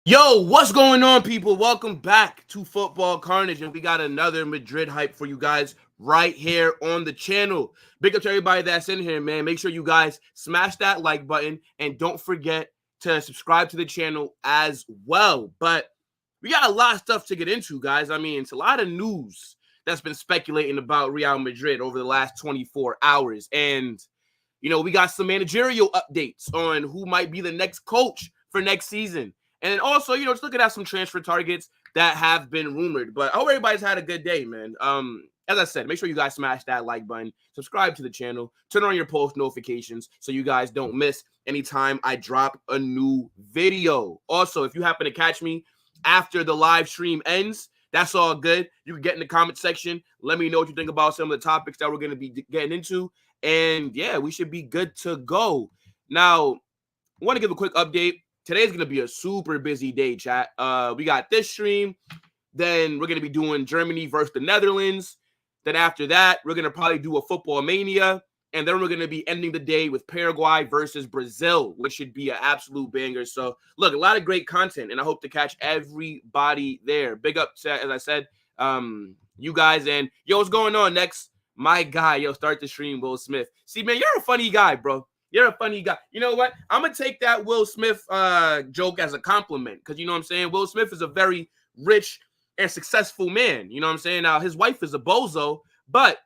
Yo, what's going on, people? Welcome back to Football Carnage, and we got another Madrid hype for you guys right here on the channel. Big up to everybody that's in here, man. Make sure you guys smash that like button, and don't forget to subscribe to the channel as well. But we got a lot of stuff to get into, guys. I mean, it's a lot of news that's been speculating about Real Madrid over the last 24 hours. And, we got some managerial updates on who might be the next coach for next season. And also, just looking at some transfer targets that have been rumored. But I hope everybody's had a good day, man. As I said, make sure you guys smash that like button, subscribe to the channel, turn on your post notifications so you guys don't miss anytime I drop a new video. Also, if you happen to catch me after the live stream ends, that's all good. You can get in the comment section. Let me know what you think about some of the topics that we're going to be getting into. And yeah, we should be good to go. Now, I want to give a quick update. Today's going to be a super busy day, chat. We got this stream. Then we're going to be doing Germany versus the Netherlands. Then after that, we're going to probably do a Football Mania. And then we're going to be ending the day with Paraguay versus Brazil, which should be an absolute banger. So, look, a lot of great content, and I hope to catch everybody there. Big up, to, as I said, you guys. And, yo, what's going on next? My guy, start the stream, Will Smith. See, man, you're a funny guy, bro. You're a funny guy. You know what? I'm going to take that Will Smith joke as a compliment because, you know what I'm saying? Will Smith is a very rich and successful man. You know what I'm saying? Now, his wife is a bozo, but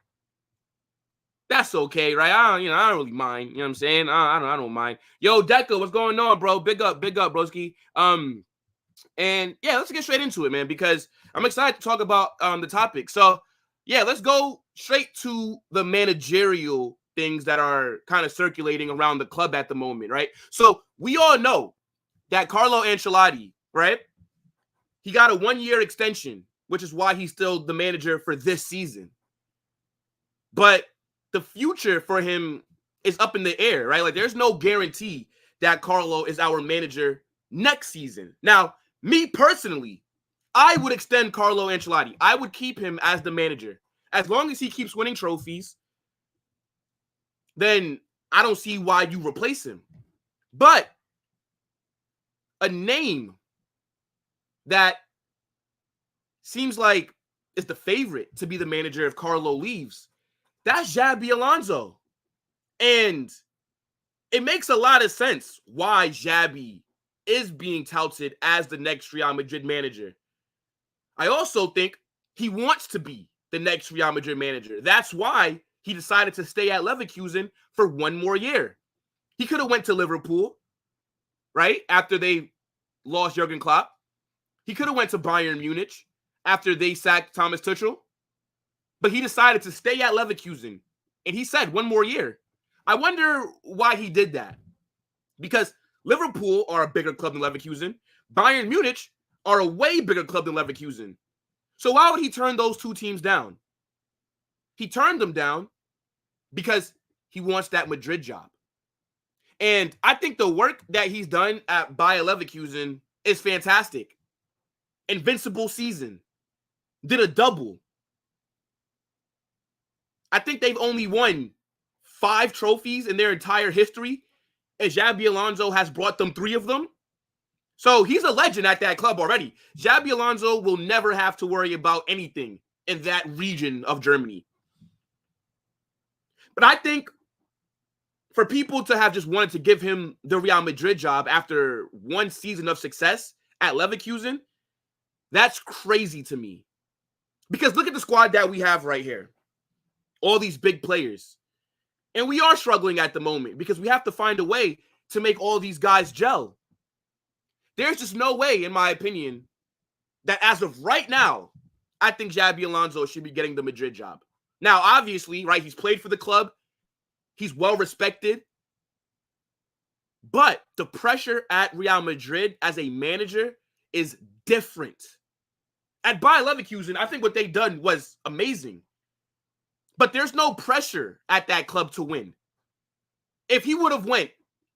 that's okay, right? I don't really mind. You know what I'm saying? I don't mind. Yo, Deca, what's going on, bro? Big up, broski. And, yeah, let's get straight into it, man, because I'm excited to talk about the topic. So, yeah, let's go straight to the managerial things that are kind of circulating around the club at the moment, right? So we all know that Carlo Ancelotti, right? He got a 1-year extension, which is why he's still the manager for this season. But the future for him is up in the air, right? Like there's no guarantee that Carlo is our manager next season. Now, me personally, I would extend Carlo Ancelotti. I would keep him as the manager. As long as he keeps winning trophies, then I don't see why you replace him. But a name that seems like is the favorite to be the manager if Carlo leaves, that's Xabi Alonso. And it makes a lot of sense why Xabi is being touted as the next Real Madrid manager. I also think he wants to be the next Real Madrid manager. That's why he decided to stay at Leverkusen for 1 more year. He could have went to Liverpool, right, after they lost Jurgen Klopp. He could have went to Bayern Munich after they sacked Thomas Tuchel. But he decided to stay at Leverkusen, and he said 1 more year. I wonder why he did that. Because Liverpool are a bigger club than Leverkusen. Bayern Munich are a way bigger club than Leverkusen. So why would he turn those 2 teams down? He turned them down because he wants that Madrid job. And I think the work that he's done at Bayer Leverkusen is fantastic. Invincible season. Did a double. I think they've only won 5 trophies in their entire history, and Xabi Alonso has brought them 3 of them. So he's a legend at that club already. Xabi Alonso will never have to worry about anything in that region of Germany. But I think for people to have just wanted to give him the Real Madrid job after 1 season of success at Leverkusen, that's crazy to me. Because look at the squad that we have right here. All these big players. And we are struggling at the moment because we have to find a way to make all these guys gel. There's just no way, in my opinion, that as of right now, I think Xabi Alonso should be getting the Madrid job. Now, obviously, right, he's played for the club. He's well respected. But the pressure at Real Madrid as a manager is different. At Bayer Leverkusen, I think what they've done was amazing. But there's no pressure at that club to win. If he would have went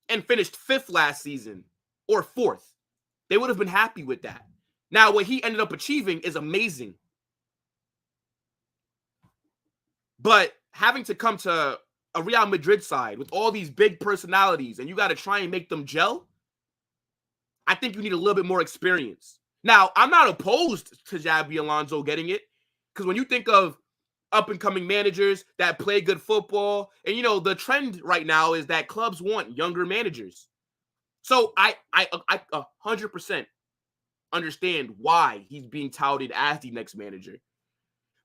and finished 5th last season or 4th, they would have been happy with that. Now, what he ended up achieving is amazing. But having to come to a Real Madrid side with all these big personalities and you got to try and make them gel, I think you need a little bit more experience. Now, I'm not opposed to Xabi Alonso getting it, because when you think of up-and-coming managers that play good football, and, the trend right now is that clubs want younger managers. So I 100% understand why he's being touted as the next manager.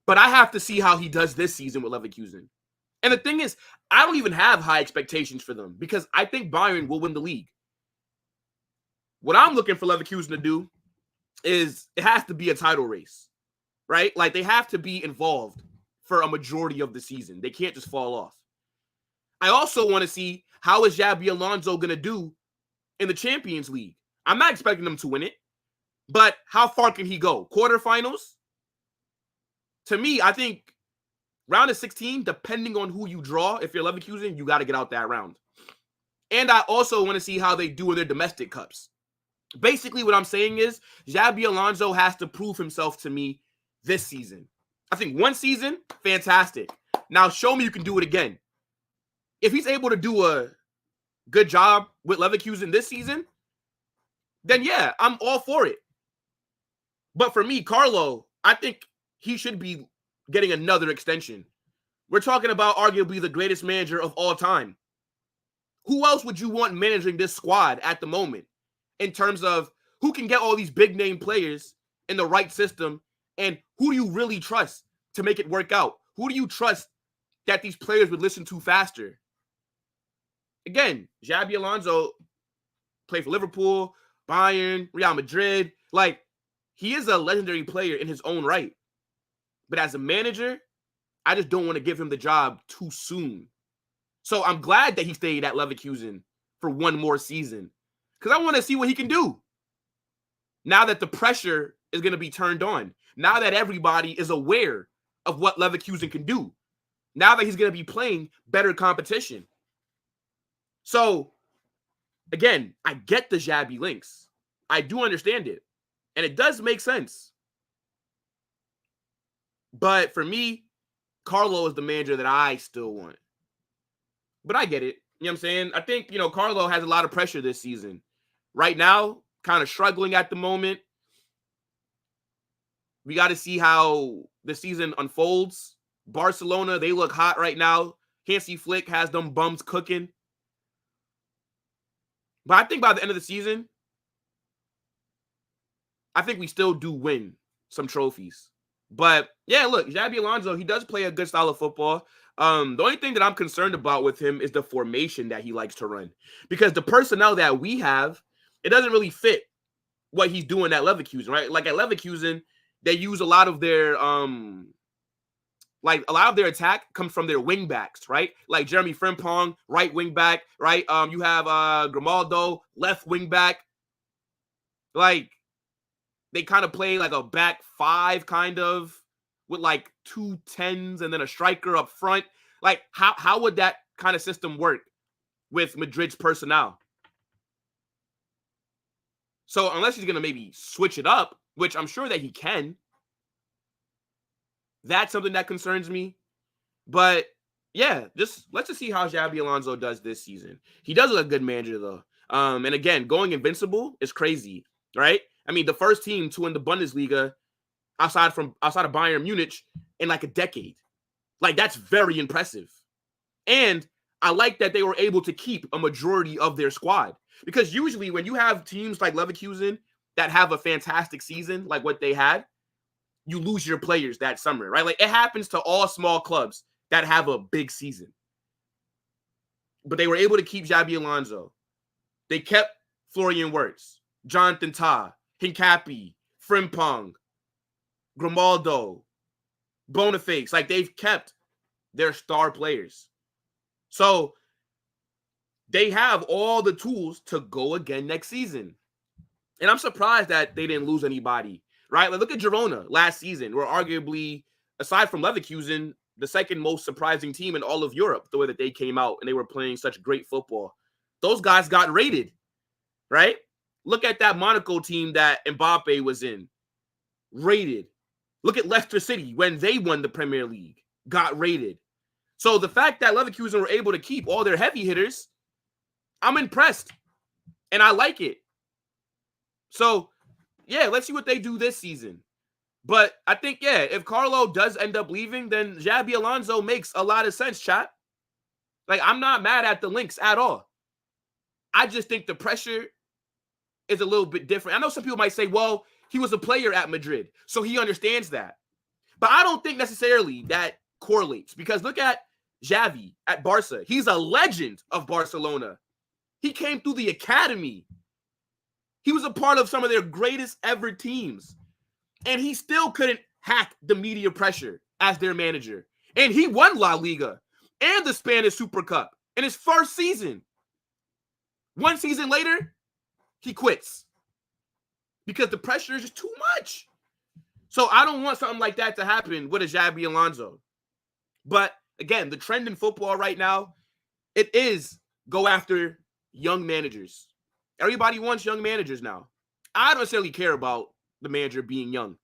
But I have to see how he does this season with Leverkusen. And the thing is, I don't even have high expectations for them because I think Bayern will win the league. What I'm looking for Leverkusen to do is it has to be a title race, right? Like, they have to be involved for a majority of the season. They can't just fall off. I also want to see how is Xabi Alonso going to do in the Champions League. I'm not expecting them to win it, but how far can he go? Quarterfinals? To me, I think round of 16, depending on who you draw, if you're Leverkusen, you got to get out that round. And I also want to see how they do in their domestic cups. Basically, what I'm saying is Xabi Alonso has to prove himself to me this season. I think one season, fantastic. Now show me you can do it again. If he's able to do a good job with Leverkusen this season, then yeah, I'm all for it. But for me, Carlo, I think he should be getting another extension. We're talking about arguably the greatest manager of all time. Who else would you want managing this squad at the moment in terms of who can get all these big name players in the right system, and who do you really trust to make it work out? Who do you trust that these players would listen to faster? Again, Xabi Alonso played for Liverpool, Bayern, Real Madrid. Like, he is a legendary player in his own right. But as a manager, I just don't want to give him the job too soon. So I'm glad that he stayed at Leverkusen for one more season, because I want to see what he can do. Now that the pressure is going to be turned on. Now that everybody is aware of what Leverkusen can do. Now that he's going to be playing better competition. So, again, I get the Xabi links. I do understand it. And it does make sense. But for me, Carlo is the manager that I still want. But I get it. You know what I'm saying? I think, Carlo has a lot of pressure this season. Right now, kind of struggling at the moment. We got to see how the season unfolds. Barcelona, they look hot right now. Hansi Flick has them bums cooking. But I think by the end of the season, I think we still do win some trophies. But, yeah, look, Xabi Alonso, he does play a good style of football. The only thing that I'm concerned about with him is the formation that he likes to run. Because the personnel that we have, it doesn't really fit what he's doing at Leverkusen, right? Like, at Leverkusen, they use a lot of their attack comes from their wing backs, right? Like Jeremy Frimpong, right wing back, right? You have Grimaldo, left wing back. Like, they kind of play like a back five, kind of, with like 2 10s and then a striker up front. Like, how would that kind of system work with Madrid's personnel? So unless he's going to maybe switch it up, which I'm sure that he can, that's something that concerns me. But yeah, let's just see how Xabi Alonso does this season. He does look a good manager though. And again, going invincible is crazy, right? I mean, the first team to win the Bundesliga outside of Bayern Munich in like a decade. Like, that's very impressive. And I like that they were able to keep a majority of their squad. Because usually when you have teams like Leverkusen that have a fantastic season like what they had, you lose your players that summer, right? Like, it happens to all small clubs that have a big season. But they were able to keep Xabi Alonso. They kept Florian Wirtz, Jonathan Tah, Hincapi, Frimpong, Grimaldo, Boniface. Like, they've kept their star players. So they have all the tools to go again next season. And I'm surprised that they didn't lose anybody, right? Like, look at Girona last season. We're arguably, aside from Leverkusen, the second most surprising team in all of Europe, the way that they came out and they were playing such great football. Those guys got raided, right? Look at that Monaco team that Mbappe was in. Raided. Look at Leicester City when they won the Premier League. Got raided. So the fact that Leverkusen were able to keep all their heavy hitters, I'm impressed. And I like it. So, yeah, let's see what they do this season. But I think, yeah, if Carlo does end up leaving, then Xabi Alonso makes a lot of sense, chat. Like, I'm not mad at the links at all. I just think the pressure is a little bit different. I know some people might say, well, he was a player at Madrid, so he understands that. But I don't think necessarily that correlates, because look at Xavi at Barca. He's a legend of Barcelona. He came through the academy. He was a part of some of their greatest ever teams. And he still couldn't hack the media pressure as their manager. And he won La Liga and the Spanish Super Cup in his first season. One season later, he quits because the pressure is just too much. So I don't want something like that to happen with a Xabi Alonso. But again, the trend in football right now, it is go after young managers. Everybody wants young managers now. I don't necessarily care about the manager being young.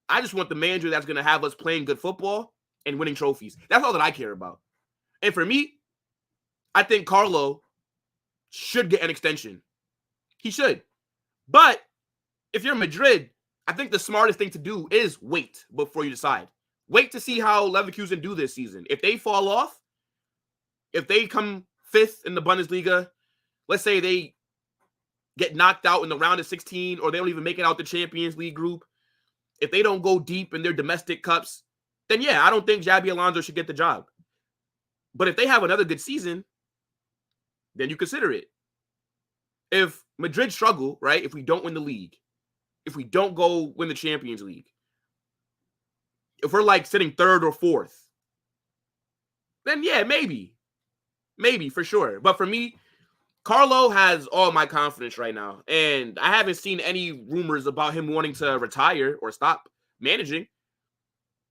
I just want the manager that's going to have us playing good football and winning trophies. That's all that I care about. And for me, I think Carlo should get an extension. He should. But if you're Madrid, I think the smartest thing to do is wait before you decide. Wait to see how Leverkusen do this season. If they fall off, if they come 5th in the Bundesliga, let's say they get knocked out in the round of 16, or they don't even make it out the Champions League group, if they don't go deep in their domestic cups, then yeah, I don't think Xabi Alonso should get the job. But if they have another good season, then you consider it. If Madrid struggle, right, if we don't win the league, if we don't go win the Champions League, if we're like sitting 3rd or 4th, then yeah, maybe for sure. But for me, Carlo has all my confidence right now. And I haven't seen any rumors about him wanting to retire or stop managing.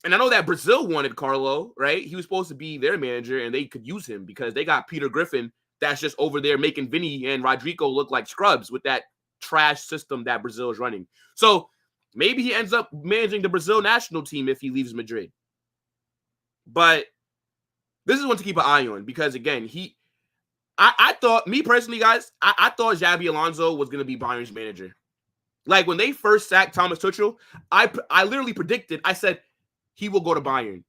And I know that Brazil wanted Carlo, right? He was supposed to be their manager and they could use him because they got Peter Griffin that's just over there making Vinny and Rodrigo look like scrubs with that trash system that Brazil is running. So maybe he ends up managing the Brazil national team if he leaves Madrid. But this is one to keep an eye on because, again, I thought, me personally, guys, I thought Xabi Alonso was going to be Bayern's manager. Like, when they first sacked Thomas Tuchel, I literally predicted, I said, he will go to Bayern.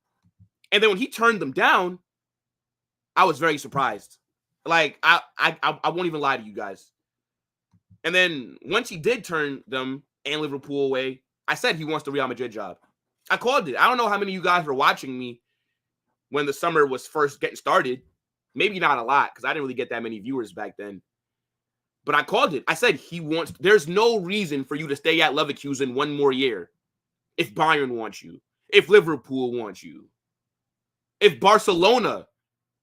And then when he turned them down, I was very surprised. Like, I won't even lie to you guys. And then once he did turn them and Liverpool away, I said he wants the Real Madrid job. I called it. I don't know how many of you guys were watching me when the summer was first getting started. Maybe not a lot, because I didn't really get that many viewers back then. But I called it. I said there's no reason for you to stay at Leverkusen one more year if Bayern wants you, if Liverpool wants you, if Barcelona,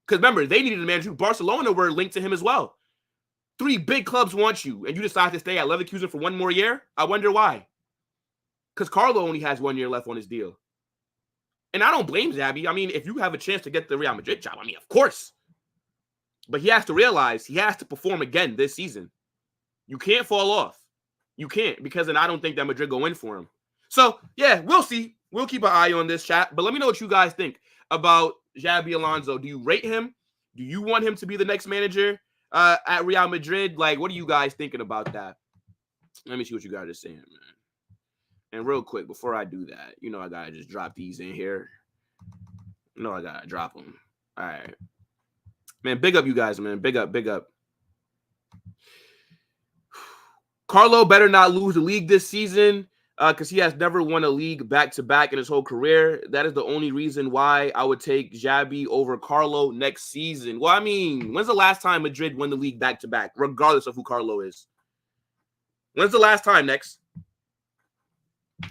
because remember, they needed a manager. Barcelona were linked to him as well. 3 big clubs want you, and you decide to stay at Leverkusen for one more year? I wonder why. Because Carlo only has 1 year left on his deal. And I don't blame Xabi. I mean, if you have a chance to get the Real Madrid job, I mean, of course. But he has to realize he has to perform again this season. You can't fall off. You can't, because then I don't think that Madrid go in for him. So, yeah, we'll see. We'll keep an eye on this, chat. But let me know what you guys think about Xabi Alonso. Do you rate him? Do you want him to be the next manager at Real Madrid? Like, what are you guys thinking about that? Let me see what you guys are saying, man. And real quick, before I do that, you know I got to just drop these in here. You know I got to drop them. All right. Man, big up you guys, man. Big up, big up. Carlo better not lose the league this season because he has never won a league back-to-back in his whole career. That is the only reason why I would take Xabi over Carlo next season. Well, I mean, when's the last time Madrid won the league back-to-back, regardless of who Carlo is? When's the last time, next?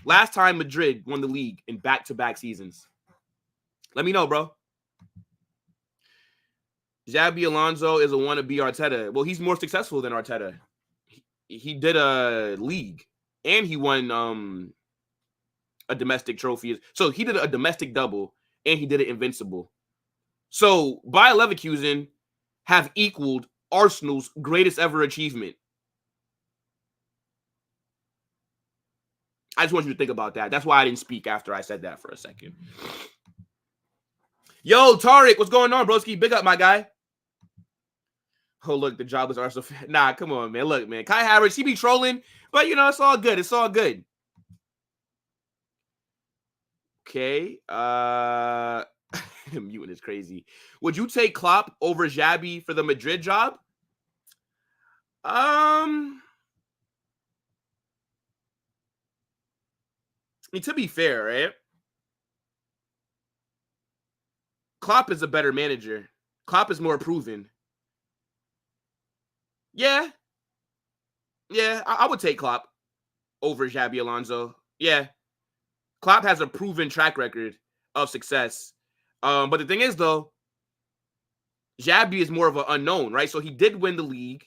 Last time Madrid won the league in back-to-back seasons. Let me know, bro. Xabi Alonso is a wannabe Arteta. Well, he's more successful than Arteta. He did a league, and he won a domestic trophy. So he did a domestic double, and he did it invincible. So Bayer Leverkusen have equaled Arsenal's greatest ever achievement. I just want you to think about that. That's why I didn't speak after I said that for a second. Yo, Tariq, what's going on, broski? Big up, my guy. Oh, look, the jobless Arsenal fan. Nah, come on, man. Look, man. Kai Havertz, he be trolling, but, it's all good. It's all good. Okay. Mutant is crazy. Would you take Klopp over Xabi for the Madrid job? I mean, to be fair, right? Klopp is a better manager. Klopp is more proven. Yeah. Yeah, I would take Klopp over Xabi Alonso. Yeah. Klopp has a proven track record of success. But the thing is, though, Xabi is more of an unknown, right? So he did win the league,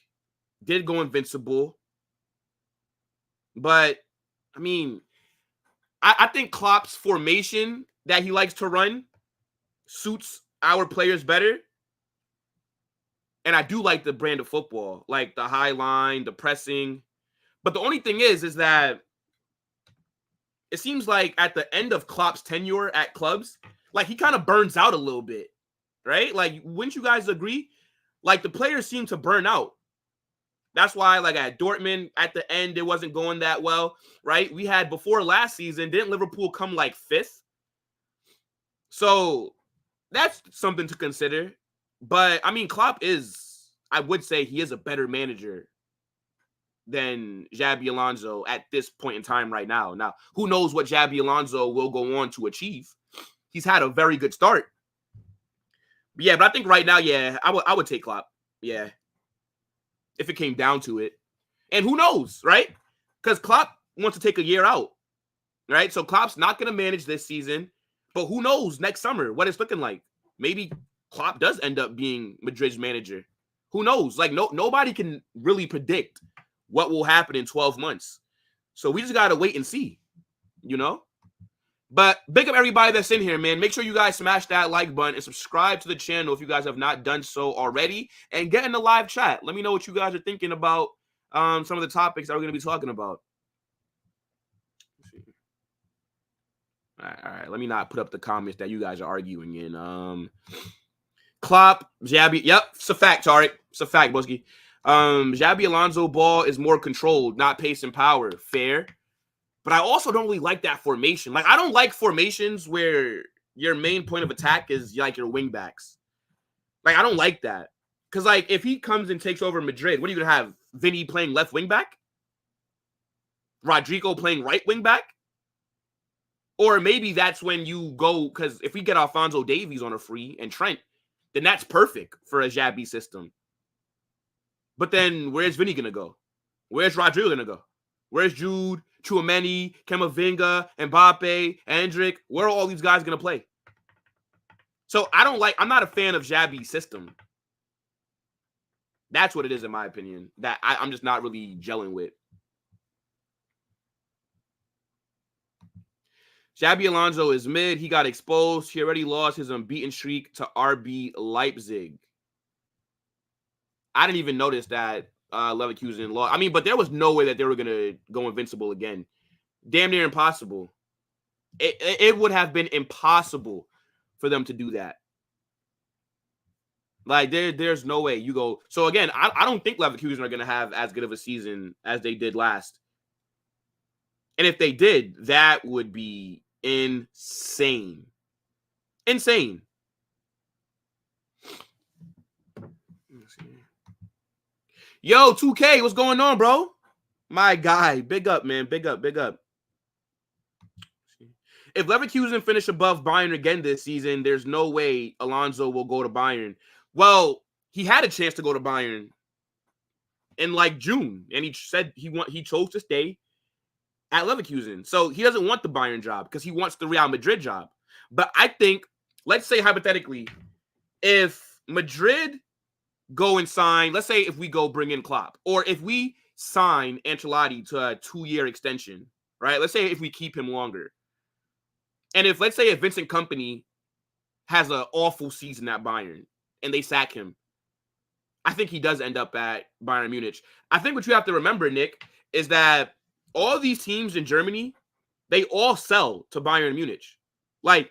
did go invincible. But, I mean, I think Klopp's formation that he likes to run suits our players better. And I do like the brand of football, like the high line, the pressing. But the only thing is that it seems like at the end of Klopp's tenure at clubs, like he kind of burns out a little bit, right? Like, wouldn't you guys agree? Like the players seem to burn out. That's why, like at Dortmund, at the end, it wasn't going that well, right? We had before last season, didn't Liverpool come like 5th? So that's something to consider. But I mean, Klopp is, I would say he is a better manager than Xabi Alonso at this point in time right now. Now, who knows what Xabi Alonso will go on to achieve? He's had a very good start. But yeah, but I think right now, yeah, I would take Klopp. Yeah. If it came down to it. And who knows, right? Because Klopp wants to take a year out, right? So Klopp's not going to manage this season. But who knows next summer what it's looking like? Maybe Klopp does end up being Madrid's manager. Who knows? Like, nobody can really predict what will happen in 12 months. So we just got to wait and see, But big up everybody that's in here, man. Make sure you guys smash that like button and subscribe to the channel if you guys have not done so already. And get in the live chat. Let me know what you guys are thinking about some of the topics that we're going to be talking about. All right. Let me not put up the comments that you guys are arguing in. Klopp, Xabi. Yep, it's a fact, Tarek. It's a fact, Boski. Xabi Alonso ball is more controlled, not pace and power. Fair. But I also don't really like that formation. Like, I don't like formations where your main point of attack is like your wing backs. Like, I don't like that. Because, like, if he comes and takes over Madrid, what are you going to have? Vinny playing left wing back? Rodrigo playing right wing back? Or maybe that's when you go, because if we get Alphonso Davies on a free and Trent, then that's perfect for a Xabi system. But then where's Vinny going to go? Where's Rodrigo going to go? Where's Jude, Tchouaméni, Camavinga, Mbappe, Endrick? Where are all these guys going to play? So I'm not a fan of Xabi's system. That's what it is, in my opinion, that I'm just not really gelling with. Xabi Alonso is mid. He got exposed. He already lost his unbeaten streak to RB Leipzig. I didn't even notice that Leverkusen lost. I mean, but there was no way that they were going to go invincible again. Damn near impossible. It would have been impossible for them to do that. Like, there's no way you go. So, again, I don't think Leverkusen are going to have as good of a season as they did last. And if they did, that would be insane. Insane. Yo, 2K, what's going on, bro? My guy. Big up, man. Big up, big up. If Leverkusen finish above Bayern again this season, there's no way Alonso will go to Bayern. Well, he had a chance to go to Bayern in like June, and he said he chose to stay at Leverkusen. So he doesn't want the Bayern job because he wants the Real Madrid job. But I think, let's say hypothetically, if Madrid go and sign, let's say if we go bring in Klopp, or if we sign Ancelotti to a 2-year extension, right? Let's say if we keep him longer. And if, let's say, if Vincent Kompany has an awful season at Bayern and they sack him, I think he does end up at Bayern Munich. I think what you have to remember, Nick, is that all these teams in Germany, they all sell to Bayern Munich. Like,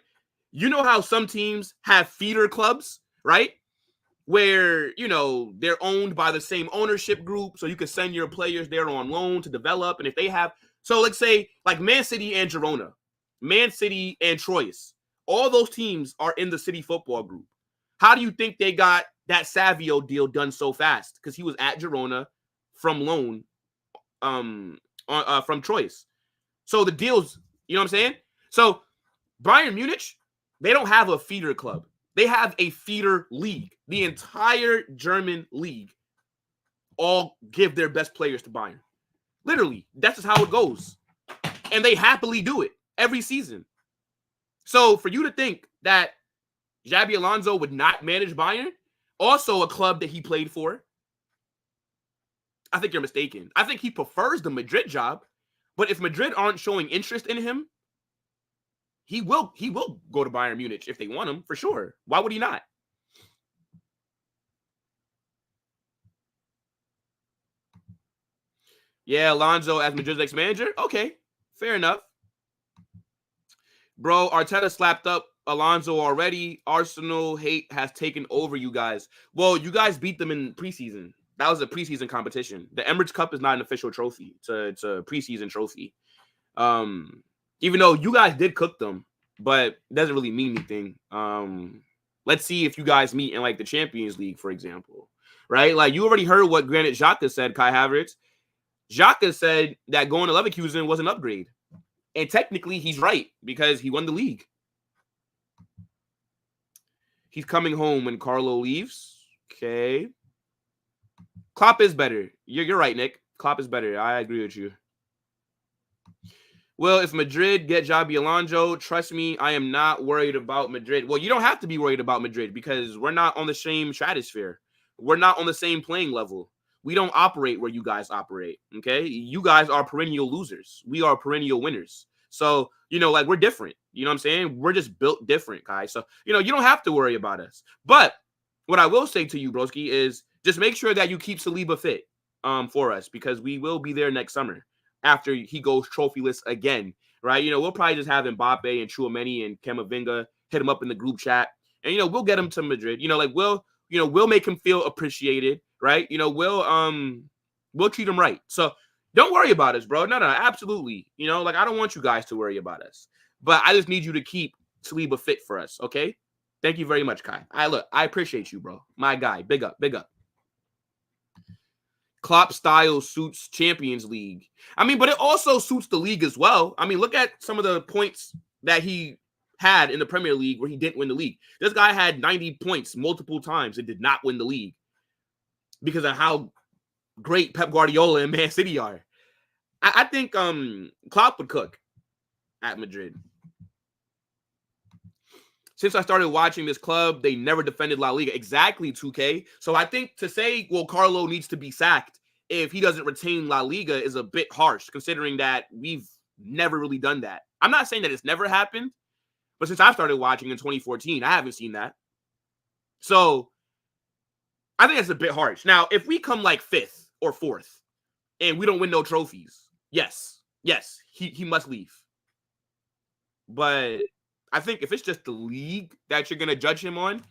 you know how some teams have feeder clubs, right? where, you know, they're owned by the same ownership group, so you can send your players there on loan to develop. And if they have, so let's say like Man City and Girona, Man City and Troyes, all those teams are in the City Football Group. How do you think they got that Savio deal done so fast? Because he was at Girona from loan from Troyes. So the deals, you know what I'm saying? So Bayern Munich, they don't have a feeder club. They have a feeder league. The entire German league all give their best players to Bayern. Literally, that's just how it goes. And they happily do it every season. So for you to think that Xabi Alonso would not manage Bayern, also a club that he played for, I think you're mistaken. I think he prefers the Madrid job, but if Madrid aren't showing interest in him, he will go to Bayern Munich if they want him, for sure. Why would he not? Yeah, Alonso as Madrid's next manager? Okay, fair enough. Bro, Arteta slapped up Alonso already. Arsenal hate has taken over you guys. Well, you guys beat them in preseason. That was a preseason competition. The Emirates Cup is not an official trophy. It's a preseason trophy. Even though you guys did cook them, but it doesn't really mean anything. Let's see if you guys meet in like the Champions League, for example, right? Like you already heard what Granit Xhaka said, Kai Havertz. Xhaka said that going to Leverkusen was an upgrade. And technically he's right because he won the league. He's coming home when Carlo leaves. Okay. Klopp is better. You're right, Nick. Klopp is better. I agree with you. Well, if Madrid get Xabi Alonso, trust me, I am not worried about Madrid. Well, you don't have to be worried about Madrid because we're not on the same stratosphere. We're not on the same playing level. We don't operate where you guys operate, okay? You guys are perennial losers. We are perennial winners. So, you know, like we're different. You know what I'm saying? We're just built different, guys. So, you know, you don't have to worry about us. But what I will say to you, broski, is just make sure that you keep Saliba fit for us because we will be there next summer after he goes trophyless again, right? You know, we'll probably just have Mbappe and Tchouaméni and Camavinga hit him up in the group chat. And, you know, we'll get him to Madrid. You know, like we'll make him feel appreciated, right? You know, we'll treat him right. So don't worry about us, bro. No, absolutely. You know, like I don't want you guys to worry about us. But I just need you to keep Saliba fit for us, okay? Thank you very much, Kai. I appreciate you, bro. My guy. Big up, big up. Klopp style suits Champions League. I mean, but it also suits the league as well. I mean, look at some of the points that he had in the Premier League where he didn't win the league. This guy had 90 points multiple times and did not win the league because of how great Pep Guardiola and Man City are. I think Klopp would cook at Madrid. Since I started watching this club, they never defended La Liga. Exactly, 2K. So I think to say, well, Carlo needs to be sacked if he doesn't retain La Liga is a bit harsh, considering that we've never really done that. I'm not saying that it's never happened, but since I started watching in 2014, I haven't seen that. So I think that's a bit harsh. Now, if we come like 5th or 4th and we don't win no trophies, yes, he must leave. But I think if it's just the league that you're going to judge him on,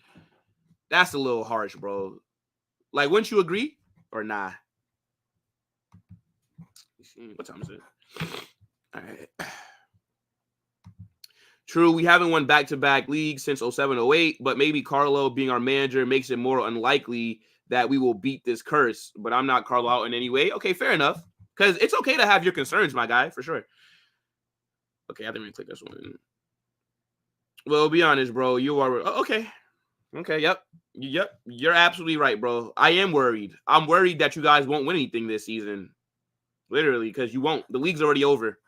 that's a little harsh, bro. Like, wouldn't you agree or nah? What time is it? All right. True, we haven't won back-to-back leagues since 07-08, but maybe Carlo being our manager makes it more unlikely that we will beat this curse, but I'm not Carlo out in any way. Okay, fair enough, because it's okay to have your concerns, my guy, for sure. Okay, I didn't even click this one. Well, be honest, bro. You are okay. Okay, yep. You're absolutely right, bro. I am worried. I'm worried that you guys won't win anything this season. Literally, because you won't. The league's already over.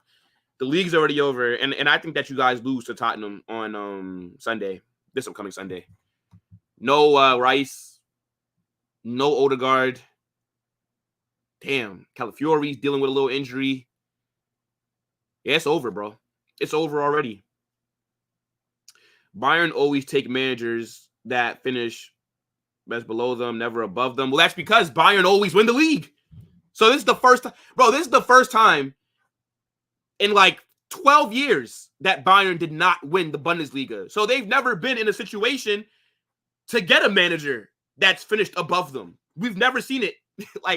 And I think that you guys lose to Tottenham on Sunday, this upcoming Sunday. No Rice, no Odegaard. Damn, Calafiori's dealing with a little injury. Yeah, it's over, bro. It's over already. Bayern always take managers that finish best below them, never above them. Well, that's because Bayern always win the league. So this is the first time, bro. This is the first time in like 12 years that Bayern did not win the Bundesliga. So they've never been in a situation to get a manager that's finished above them. We've never seen it,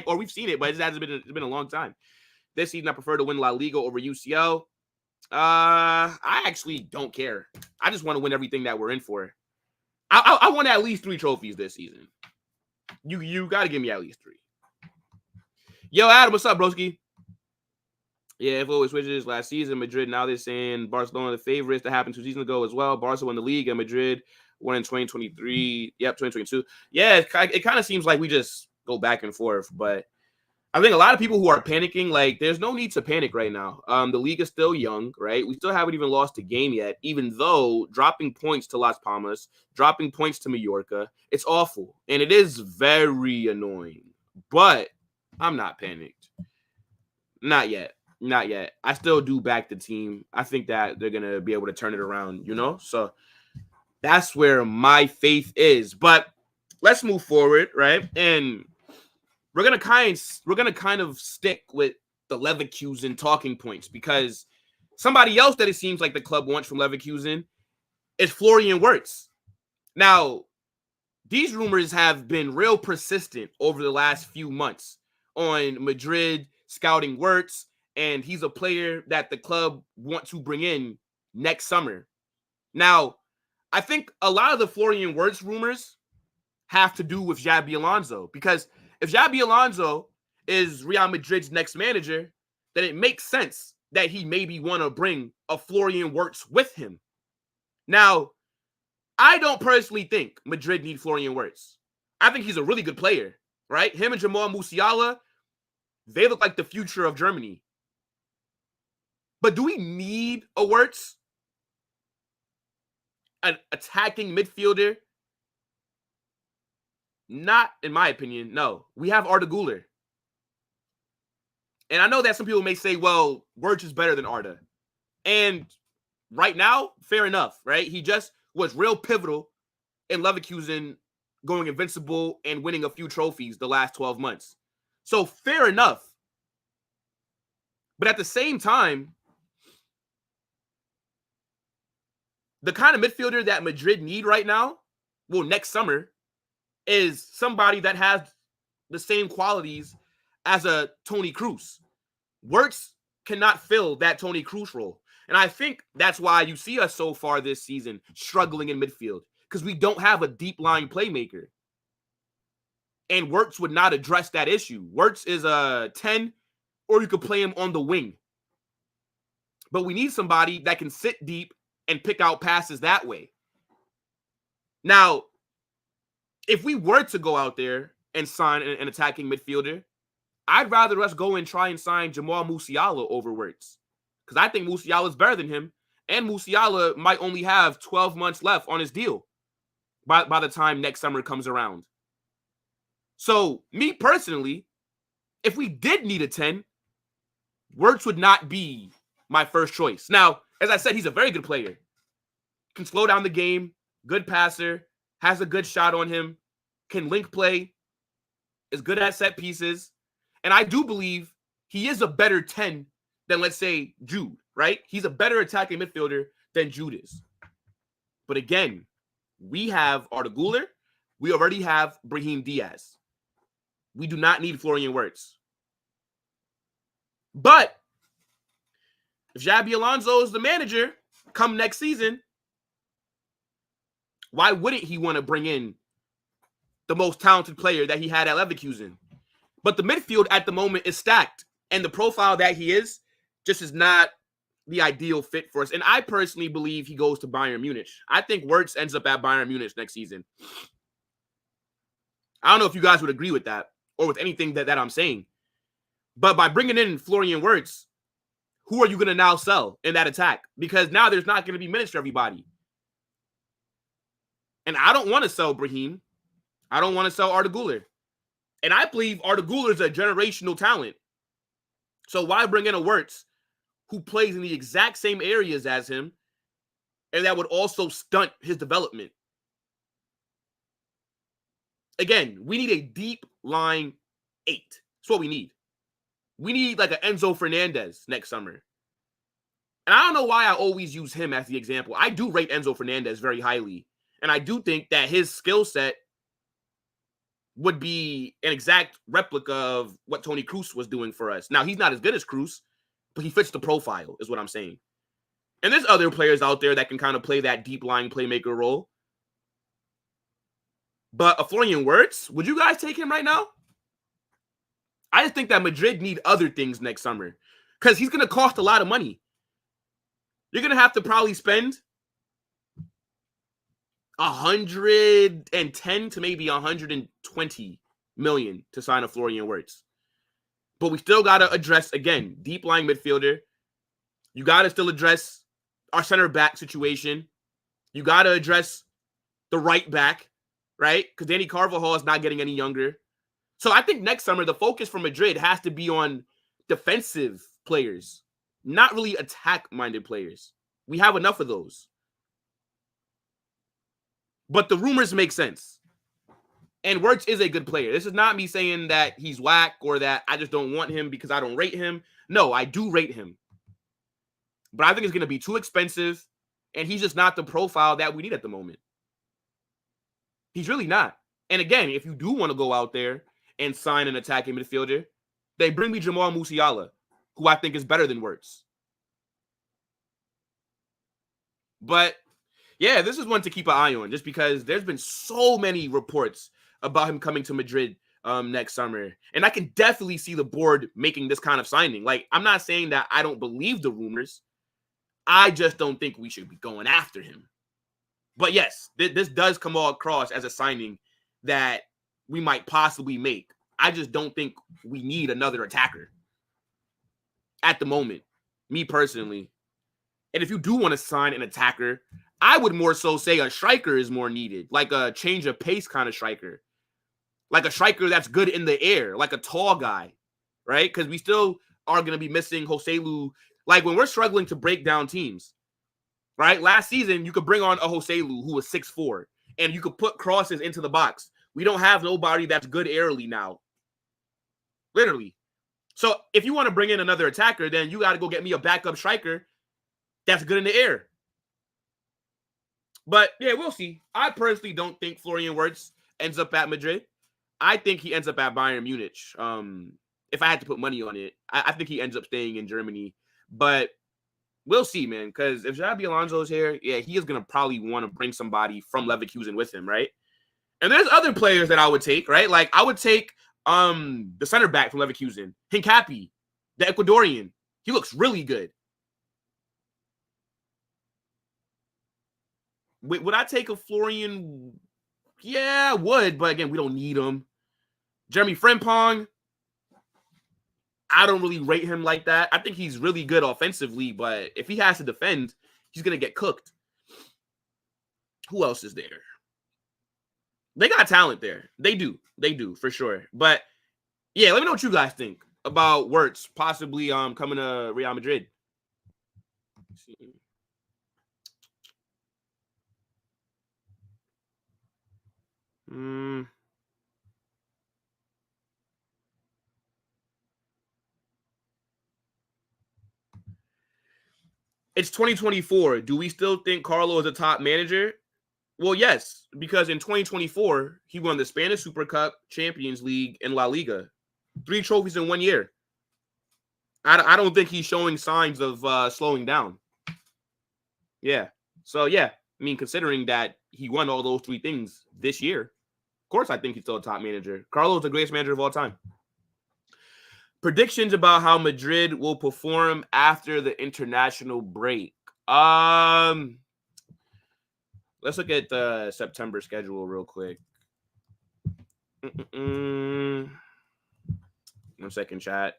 or we've seen it, but it hasn't been. It's been a long time. This season, I prefer to win La Liga over UCL. I actually don't care. I just want to win everything that we're in for. I want at least 3 trophies this season. You got to give me at least 3. Yo, Adam, what's up, broski? Yeah, if it always switches last season, Madrid, now they're saying Barcelona the favorites. That happened 2 seasons ago as well. Barca won the league and Madrid won in 2023. Yep, 2022. Yeah, it kind of seems like we just go back and forth. But I think a lot of people who are panicking, like, there's no need to panic right now. The league is still young, right? We still haven't even lost a game yet, even though dropping points to Las Palmas, dropping points to Mallorca, it's awful. And it is very annoying. But I'm not panicked. Not yet. Not yet. I still do back the team. I think that they're going to be able to turn it around, you know? So that's where my faith is. But let's move forward, right? And we're going to kind of stick with the Leverkusen talking points because somebody else that it seems like the club wants from Leverkusen is Florian Wirtz. Now, these rumors have been real persistent over the last few months on Madrid scouting Wirtz, and he's a player that the club want to bring in next summer. Now, I think a lot of the Florian Wirtz rumors have to do with Xabi Alonso, because if Xabi Alonso is Real Madrid's next manager, then it makes sense that he maybe want to bring a Florian Wirtz with him. Now, I don't personally think Madrid need Florian Wirtz. I think he's a really good player, right? Him and Jamal Musiala, they look like the future of Germany. But do we need a Wirtz? An attacking midfielder? Not in my opinion, no. We have Arda Güler. And I know that some people may say, well, Wirtz is better than Arda. And right now, fair enough, right? He just was real pivotal in Leverkusen going invincible and winning a few trophies the last 12 months. So fair enough. But at the same time, the kind of midfielder that Madrid need right now, well, next summer, is somebody that has the same qualities as a Toni Kroos. Wirtz cannot fill that Toni Kroos role. And I think that's why you see us so far this season struggling in midfield, because we don't have a deep line playmaker. And Wirtz would not address that issue. Wirtz is a 10, or you could play him on the wing. But we need somebody that can sit deep and pick out passes that way. Now, if we were to go out there and sign an attacking midfielder, I'd rather us go and try and sign Jamal Musiala over Wirtz, because I think Musiala is better than him, and Musiala might only have 12 months left on his deal by the time next summer comes around. So, me personally, if we did need a 10, Wirtz would not be my first choice. Now, as I said, he's a very good player. Can slow down the game, good passer, has a good shot on him, can link play, is good at set pieces. And I do believe he is a better 10 than, let's say, Jude, right? He's a better attacking midfielder than Jude is. But again, we have Arda Güler. We already have Brahim Diaz. We do not need Florian Wirtz. But if Xabi Alonso is the manager come next season, why wouldn't he want to bring in the most talented player that he had at Leverkusen? But the midfield at the moment is stacked, and the profile that he is just is not the ideal fit for us. And I personally believe he goes to Bayern Munich. I think Wirtz ends up at Bayern Munich next season. I don't know if you guys would agree with that or with anything that I'm saying. But by bringing in Florian Wirtz, who are you going to now sell in that attack? Because now there's not going to be minutes for everybody. And I don't want to sell Brahim. I don't want to sell Arda Güler. And I believe Arda Güler is a generational talent. So why bring in a Wirtz who plays in the exact same areas as him, and that would also stunt his development? Again, we need a deep line 8. That's what we need. We need like an Enzo Fernandez next summer. And I don't know why I always use him as the example. I do rate Enzo Fernandez very highly. And I do think that his skill set would be an exact replica of what Toni Kroos was doing for us. Now, he's not as good as Kroos, but he fits the profile, is what I'm saying. And there's other players out there that can kind of play that deep-lying playmaker role. But a Florian Wirtz, would you guys take him right now? I just think that Madrid need other things next summer because he's going to cost a lot of money. You're going to have to probably spend 110 to maybe 120 million to sign a Florian Wirtz. But we still got to address, again, deep line midfielder. You got to still address our center back situation. You got to address the right back, right? Because Danny Carvajal is not getting any younger. So I think next summer, the focus for Madrid has to be on defensive players, not really attack-minded players. We have enough of those. But the rumors make sense. And Wirtz is a good player. This is not me saying that he's whack or that I just don't want him because I don't rate him. No, I do rate him. But I think it's going to be too expensive, and he's just not the profile that we need at the moment. He's really not. And again, if you do want to go out there and sign an attacking midfielder, they bring me Jamal Musiala, who I think is better than Wirtz. But yeah, this is one to keep an eye on just because there's been so many reports about him coming to Madrid next summer. And I can definitely see the board making this kind of signing. Like, I'm not saying that I don't believe the rumors. I just don't think we should be going after him. But yes, this does come all across as a signing that we might possibly make. I just don't think we need another attacker at the moment, me personally. And if you do want to sign an attacker, I would more so say a striker is more needed, like a change of pace kind of striker, like a striker that's good in the air, like a tall guy, right? Because we still are going to be missing Joselu. Like when we're struggling to break down teams, right? Last season, you could bring on a Joselu who was 6'4", and you could put crosses into the box. We don't have nobody that's good airily now, literally. So if you want to bring in another attacker, then you got to go get me a backup striker that's good in the air. But, yeah, we'll see. I personally don't think Florian Wirtz ends up at Madrid. I think he ends up at Bayern Munich. If I had to put money on it, I think he ends up staying in Germany. But we'll see, man, because if Xabi Alonso is here, yeah, he is going to probably want to bring somebody from Leverkusen with him, right? And there's other players that I would take, right? Like, I would take the center back from Leverkusen, Hincapi, the Ecuadorian. He looks really good. Would I take a Florian? Yeah, I would. But again, we don't need him. Jeremy Frimpong, I don't really rate him like that. I think he's really good offensively, but if he has to defend, he's going to get cooked. Who else is there? They got talent there. They do. They do, for sure. But, yeah, let me know what you guys think about Wirtz possibly coming to Real Madrid. Let's see. It's 2024. Do we still think Carlo is a top manager? Well, yes, because in 2024, he won the Spanish Super Cup, Champions League, and La Liga. 3 trophies in 1 year. I don't think he's showing signs of slowing down. Yeah. So, yeah. I mean, considering that he won all those 3 things this year, of course I think he's still a top manager. Carlo's the greatest manager of all time. Predictions about how Madrid will perform after the international break. Let's look at the September schedule real quick. 1 second, chat.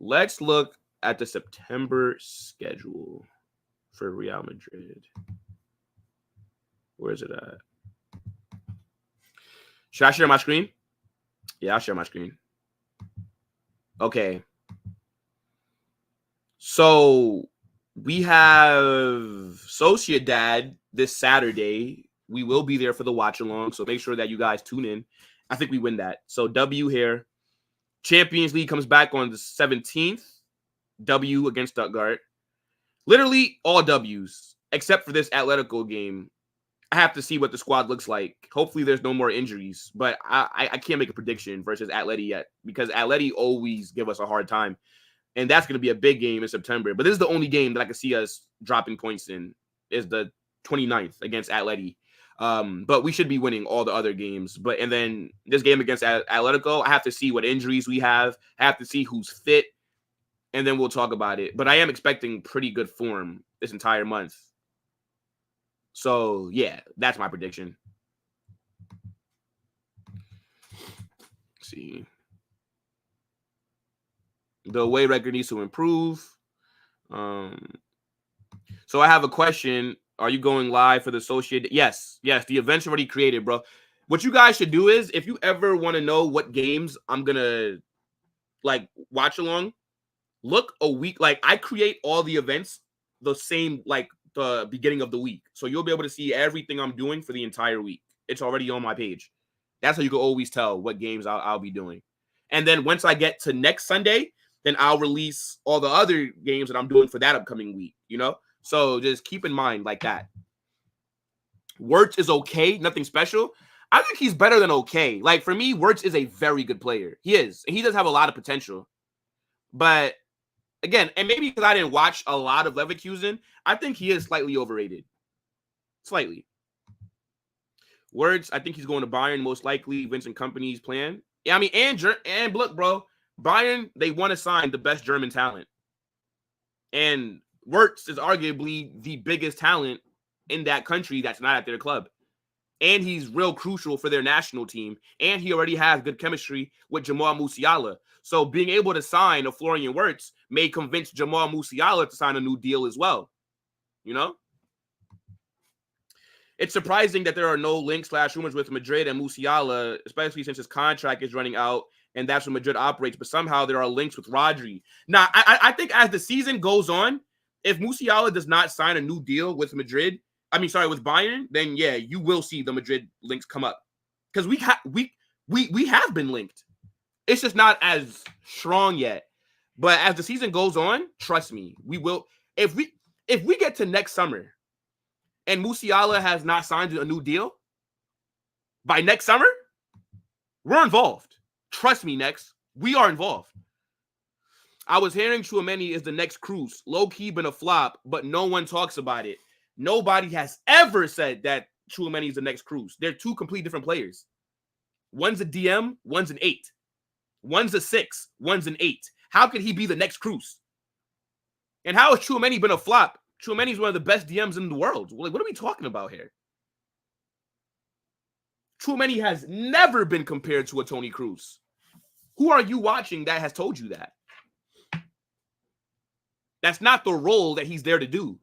Let's look at the September schedule for Real Madrid. Where is it at? Should I share my screen? Yeah, I'll share my screen. Okay. So we have Sociedad this Saturday. We will be there for the watch along, so make sure that you guys tune in. I think we win that. So W here. Champions League comes back on the 17th. W against Stuttgart. Literally all W's, except for this Atletico game I have to see what the squad looks like. Hopefully there's no more injuries, but I can't make a prediction versus Atleti yet because Atleti always give us a hard time. And that's going to be a big game in September. But this is the only game that I can see us dropping points in is the 29th against Atleti. But we should be winning all the other games. And then this game against Atletico, I have to see what injuries we have. I have to see who's fit. And then we'll talk about it. But I am expecting pretty good form this entire month. So, yeah, that's my prediction. Let's see. The away record needs to improve. So I have a question. Are you going live for the Associated? Yes. The event's already created, bro. What you guys should do is, if you ever want to know what games I'm going to, like, watch along, look a week. Like, I create all the events the same, like, the beginning of the week. So you'll be able to see everything I'm doing for the entire week. It's already on my page. That's how you can always tell what games I'll be doing. And then once I get to next Sunday, then I'll release all the other games that I'm doing for that upcoming week, you know? So just keep in mind like that. Wirtz is okay, nothing special. I think he's better than okay. Like, for me, Wirtz is a very good player. He is. And he does have a lot of potential. But, again, and maybe because I didn't watch a lot of Leverkusen, I think he is slightly overrated. Slightly. Wirtz, I think he's going to Bayern, most likely. Vincent Kompany's plan. Yeah, I mean, and look, bro, Bayern, they want to sign the best German talent. And Wirtz is arguably the biggest talent in that country that's not at their club. And he's real crucial for their national team. And he already has good chemistry with Jamal Musiala. So being able to sign a Florian Wirtz may convince Jamal Musiala to sign a new deal as well. You know? It's surprising that there are no links/rumors with Madrid and Musiala, especially since his contract is running out. And that's when Madrid operates. But somehow there are links with Rodri. Now, I think as the season goes on, if Musiala does not sign a new deal with with Bayern, then yeah, you will see the Madrid links come up. Because we have been linked. It's just not as strong yet. But as the season goes on, trust me, we will. If we get to next summer and Musiala has not signed a new deal, by next summer, we're involved. Trust me, next. We are involved. I was hearing Tchouaméni is the next Cruz. Low-key been a flop, but no one talks about it. Nobody has ever said that Tchouaméni is the next Cruz. They're two completely different players. One's a DM, one's an 8. One's a 6, one's an 8. How could he be the next Cruz? And how has Tchouaméni been a flop? Tchouaméni's one of the best DMs in the world. Like, what are we talking about here? Tchouaméni has never been compared to a Toni Kroos. Who are you watching that has told you that? That's not the role that he's there to do.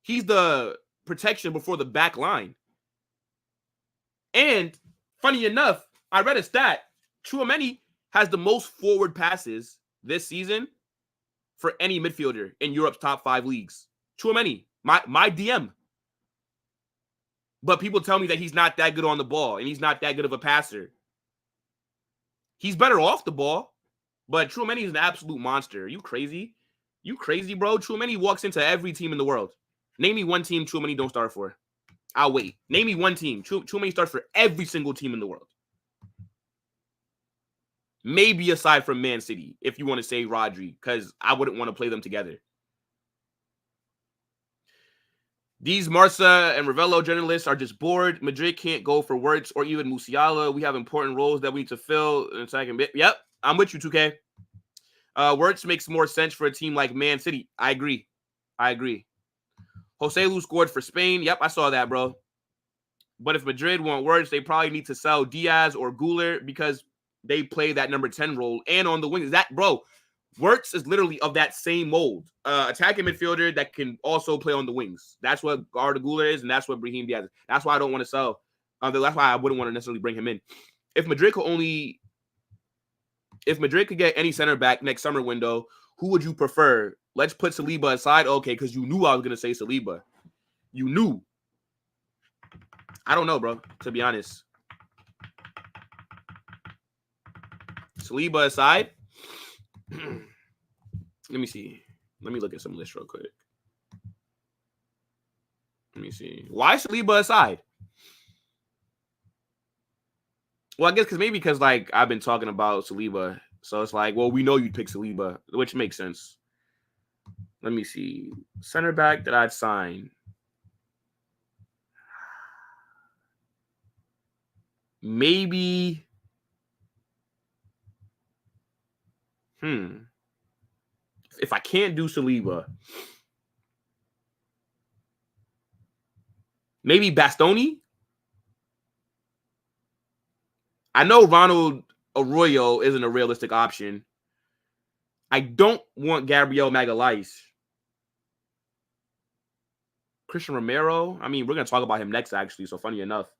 He's the protection before the back line. And funny enough, I read a stat. Tchouaméni has the most forward passes this season for any midfielder in Europe's top 5 leagues. Tchouaméni, my DM. But people tell me that he's not that good on the ball and he's not that good of a passer. He's better off the ball, but Tchouaméni is an absolute monster. Are you crazy? You crazy, bro? Tchouaméni walks into every team in the world. Name me one team Tchouaméni don't start for. I'll wait. Name me one team. Tchouaméni starts for every single team in the world. Maybe aside from Man City, if you want to say Rodri, because I wouldn't want to play them together. These Marca and Ravello journalists are just bored. Madrid can't go for Wirtz or even Musiala. We have important roles that we need to fill in a second bit. Yep, I'm with you, 2K. Wirtz makes more sense for a team like Man City. I agree. Joselu scored for Spain. Yep, I saw that, bro. But if Madrid want Wirtz, they probably need to sell Diaz or Güler because they play that number 10 role. And on the wings, Wirtz is literally of that same mold. Attacking midfielder that can also play on the wings. That's what Arda Güler is, and that's what Brahim Diaz is. That's why I don't want to sell. That's why I wouldn't want to necessarily bring him in. If Madrid could get any center back next summer window, who would you prefer? Let's put Saliba aside. Okay, because you knew I was going to say Saliba. You knew. I don't know, bro, to be honest. Saliba aside. Let me see. Let me look at some lists real quick. Let me see. Why Saliba aside? Well, I guess because like I've been talking about Saliba, so it's like, well, we know you'd pick Saliba, which makes sense. Let me see. Center back that I'd sign. Maybe. If I can't do Saliba, maybe Bastoni. I know Ronald Arroyo isn't a realistic option. I don't want Gabriel Magalhaes. Cristian Romero. I mean, we're going to talk about him next, actually, so funny enough.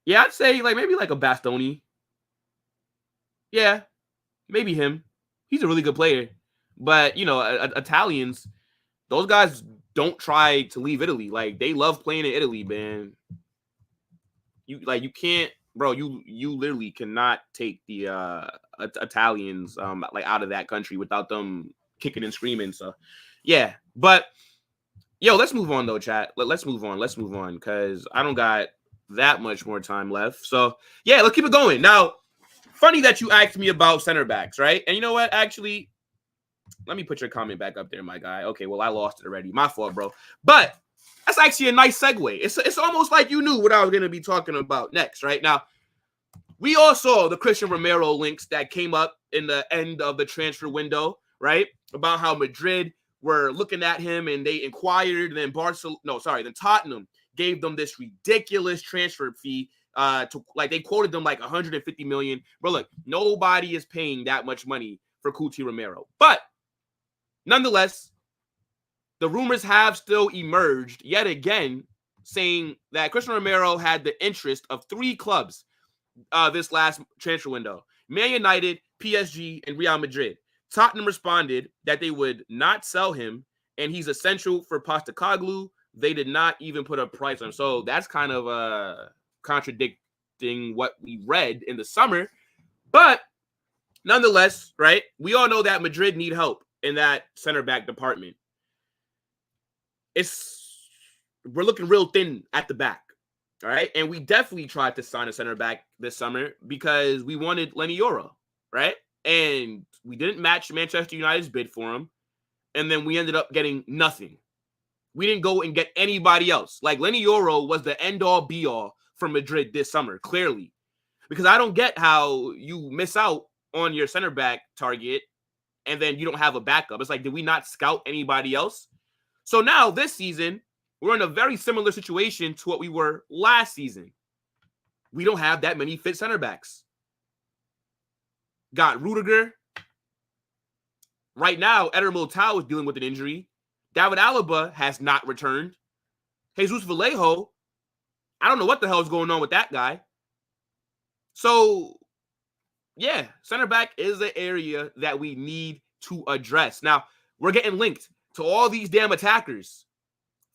Yeah, I'd say maybe a Bastoni. Yeah, maybe him. He's a really good player. But, Italians, those guys don't try to leave Italy. Like, they love playing in Italy, man. You can't, bro, you literally cannot take the Italians out of that country without them kicking and screaming. So, yeah. But, yo, let's move on, though, chat. Let's move on because I don't got that much more time left. So, yeah, let's keep it going. Now, funny that you asked me about center backs, right? And you know what? Actually, let me put your comment back up there, my guy. Okay, well, I lost it already. My fault, bro. But that's actually a nice segue. It's almost like you knew what I was going to be talking about next, right? Now, we all saw the Cristian Romero links that came up in the end of the transfer window, right? About how Madrid were looking at him and they inquired, and then then Tottenham gave them this ridiculous transfer fee they quoted them 150 million. Bro, look, nobody is paying that much money for Cuti Romero. But nonetheless, the rumors have still emerged yet again saying that Cristian Romero had the interest of 3 clubs this last transfer window: Man United, PSG, and Real Madrid. Tottenham responded that they would not sell him, and he's essential for Postecoglou. They did not even put a price on him. So that's kind of contradicting what we read in the summer. But nonetheless, right, we all know that Madrid need help in that center back department. We're looking real thin at the back, all right? And we definitely tried to sign a center back this summer because we wanted Lenny Yoro, right? And we didn't match Manchester United's bid for him. And then we ended up getting nothing. We didn't go and get anybody else. Lenny Yoro was the end-all, be-all for Madrid this summer, clearly. Because I don't get how you miss out on your center back target and then you don't have a backup. It's did we not scout anybody else? So now this season, we're in a very similar situation to what we were last season. We don't have that many fit center backs. Got Rudiger. Right now, Eder Militao is dealing with an injury. David Alaba has not returned. Jesus Vallejo, I don't know what the hell is going on with that guy. So, yeah, center back is an area that we need to address. Now, we're getting linked to all these damn attackers.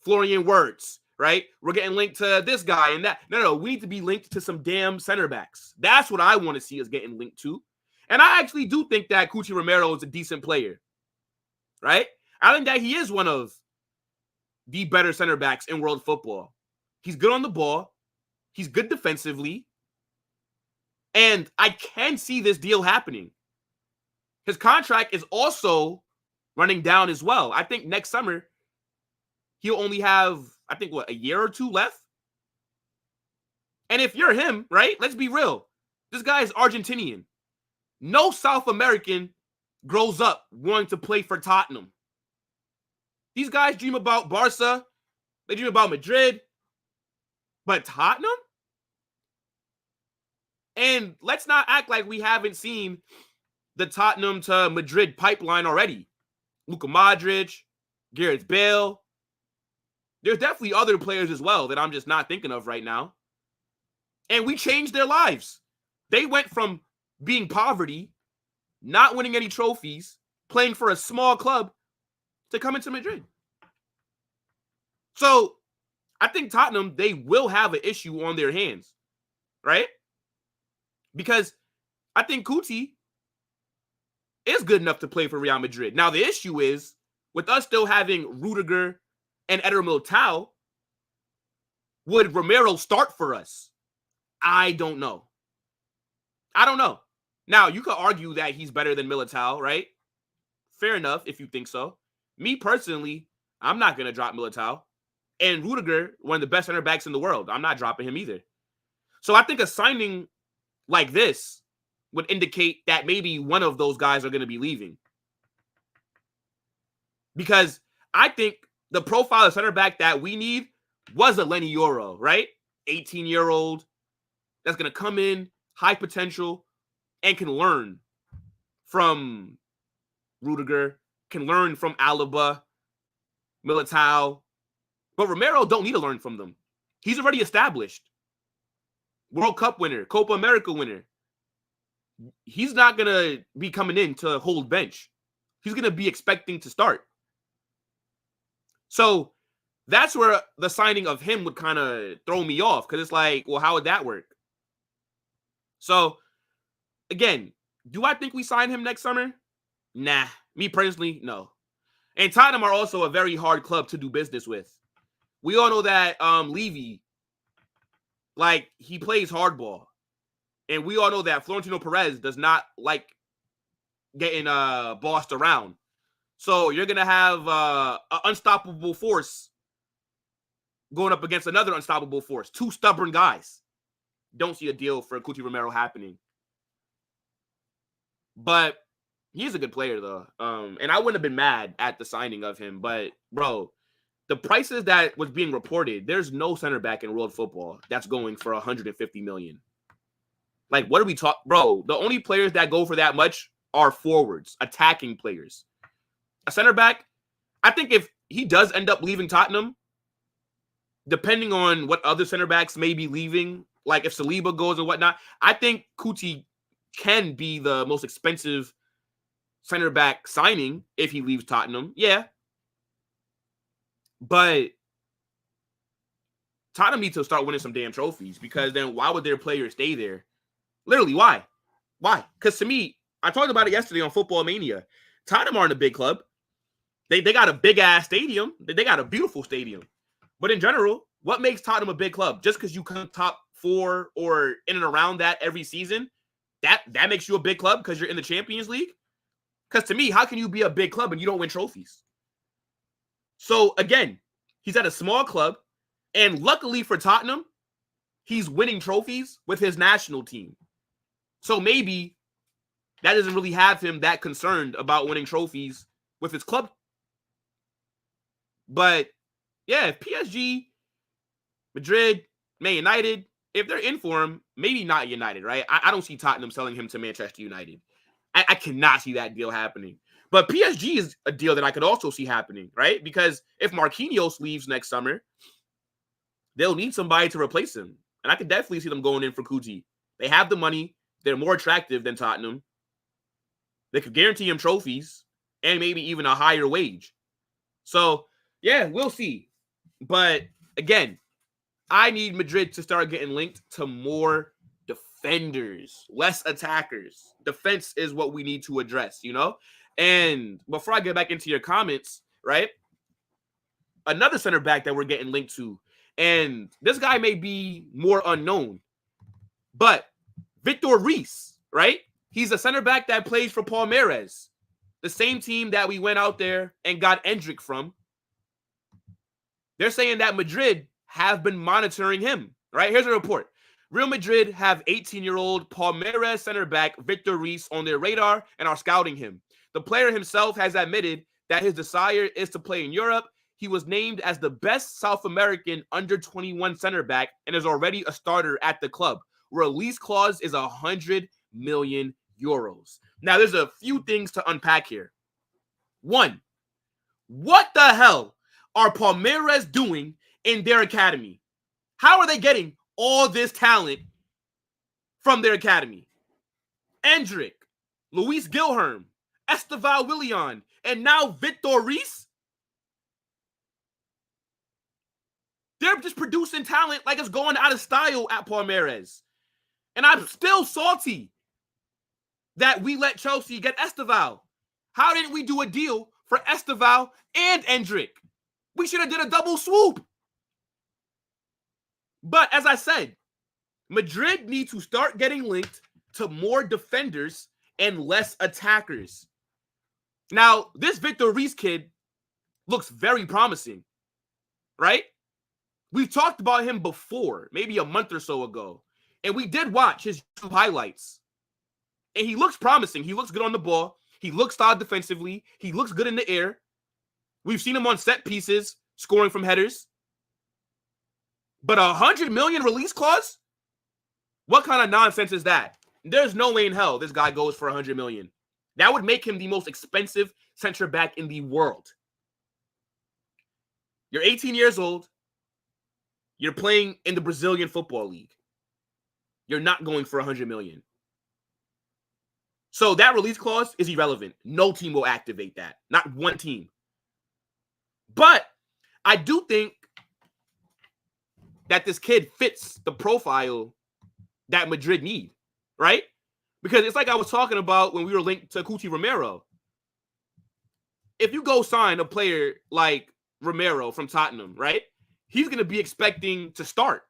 Florian Wirtz, right? We're getting linked to this guy and that. No, we need to be linked to some damn center backs. That's what I want to see us getting linked to. And I actually do think that Cuti Romero is a decent player, right? I think that he is one of the better center backs in world football. He's good on the ball. He's good defensively. And I can see this deal happening. His contract is also running down as well. I think next summer, he'll only have, a year or 2 left? And if you're him, right, let's be real. This guy is Argentinian. No South American grows up wanting to play for Tottenham. These guys dream about Barca. They dream about Madrid. But Tottenham? And let's not act like we haven't seen the Tottenham to Madrid pipeline already. Luka Modric, Gareth Bale. There's definitely other players as well that I'm just not thinking of right now. And we changed their lives. They went from being poverty, not winning any trophies, playing for a small club, to coming to Madrid. So I think Tottenham, they will have an issue on their hands, right? Because I think Cuti is good enough to play for Real Madrid. Now, the issue is, with us still having Rudiger and Eder Militao, would Romero start for us? I don't know. Now, you could argue that he's better than Militao, right? Fair enough if you think so. Me personally, I'm not going to drop Militao. And Rudiger, one of the best center backs in the world, I'm not dropping him either. So I think a signing like this would indicate that maybe one of those guys are going to be leaving. Because I think the profile of center back that we need was a Lenny Yoro, right? 18-year-old that's going to come in, high potential, and can learn from Rudiger, can learn from Alaba, Militao. But Romero don't need to learn from them. He's already established. World Cup winner, Copa America winner. He's not going to be coming in to hold bench. He's going to be expecting to start. So that's where the signing of him would kind of throw me off, because it's like, well, how would that work? So, again, do I think we sign him next summer? Nah. Me personally, no. And Tottenham are also a very hard club to do business with. We all know that Levy, like, he plays hardball. And we all know that Florentino Perez does not like getting bossed around. So you're going to have an unstoppable force going up against another unstoppable force. Two stubborn guys. Don't see a deal for Cuti Romero happening. But he's a good player, though. And I wouldn't have been mad at the signing of him. But, bro, the prices that was being reported, there's no center back in world football that's going for $150 million. Like, what are we talking? Bro, the only players that go for that much are forwards, attacking players. A center back, I think if he does end up leaving Tottenham, depending on what other center backs may be leaving, like if Saliba goes and whatnot, I think Cuti can be the most expensive center back signing if he leaves Tottenham. Yeah. But Tottenham needs to start winning some damn trophies, because then why would their players stay there? Literally, why? Why? Because to me, I talked about it yesterday on Football Mania. Tottenham aren't a big club. They got a big-ass stadium. They got a beautiful stadium. But in general, what makes Tottenham a big club? Just because you come top 4 or in and around that every season, that makes you a big club because you're in the Champions League? Because to me, how can you be a big club and you don't win trophies? So, again, he's at a small club, and luckily for Tottenham, he's winning trophies with his national team. So maybe that doesn't really have him that concerned about winning trophies with his club. But, yeah, if PSG, Madrid, Man United, if they're in for him, maybe not United, right? I don't see Tottenham selling him to Manchester United. I cannot see that deal happening. But PSG is a deal that I could also see happening, right? Because if Marquinhos leaves next summer, they'll need somebody to replace him. And I could definitely see them going in for Cuti. They have the money. They're more attractive than Tottenham. They could guarantee him trophies and maybe even a higher wage. So, yeah, we'll see. But, again, I need Madrid to start getting linked to more defenders, less attackers. Defense is what we need to address, you know? And before I get back into your comments, right? Another center back that we're getting linked to, and this guy may be more unknown, but Vitor Reis, right? He's a center back that plays for Palmeiras, the same team that we went out there and got Endrick from. They're saying that Madrid have been monitoring him, right? Here's a report. Real Madrid have 18-year-old Palmeiras center back Vitor Reis on their radar and are scouting him. The player himself has admitted that his desire is to play in Europe. He was named as the best South American under-21 center back and is already a starter at the club. Release clause is 100 million euros. Now, there's a few things to unpack here. One, what the hell are Palmeiras doing in their academy? How are they getting all this talent from their academy? Endrick, Luis Gilherm, Esteval Willian, and now Vitor Reis? They're just producing talent like it's going out of style at Palmeiras. And I'm still salty that we let Chelsea get Esteval. How didn't we do a deal for Esteval and Endrick? We should have did a double swoop. But as I said, Madrid need to start getting linked to more defenders and less attackers. Now, this Vitor Reis kid looks very promising, right? We've talked about him before, maybe a month or so ago, and we did watch his highlights. And he looks promising. He looks good on the ball. He looks solid defensively. He looks good in the air. We've seen him on set pieces, scoring from headers. But 100 million release clause? What kind of nonsense is that? There's no way in hell this guy goes for 100 million. That would make him the most expensive center back in the world. You're 18 years old. You're playing in the Brazilian Football League. You're not going for 100 million. So that release clause is irrelevant. No team will activate that. Not one team. But I do think that this kid fits the profile that Madrid need, right? Because it's like I was talking about when we were linked to Cuti Romero. If you go sign a player like Romero from Tottenham, right? He's going to be expecting to start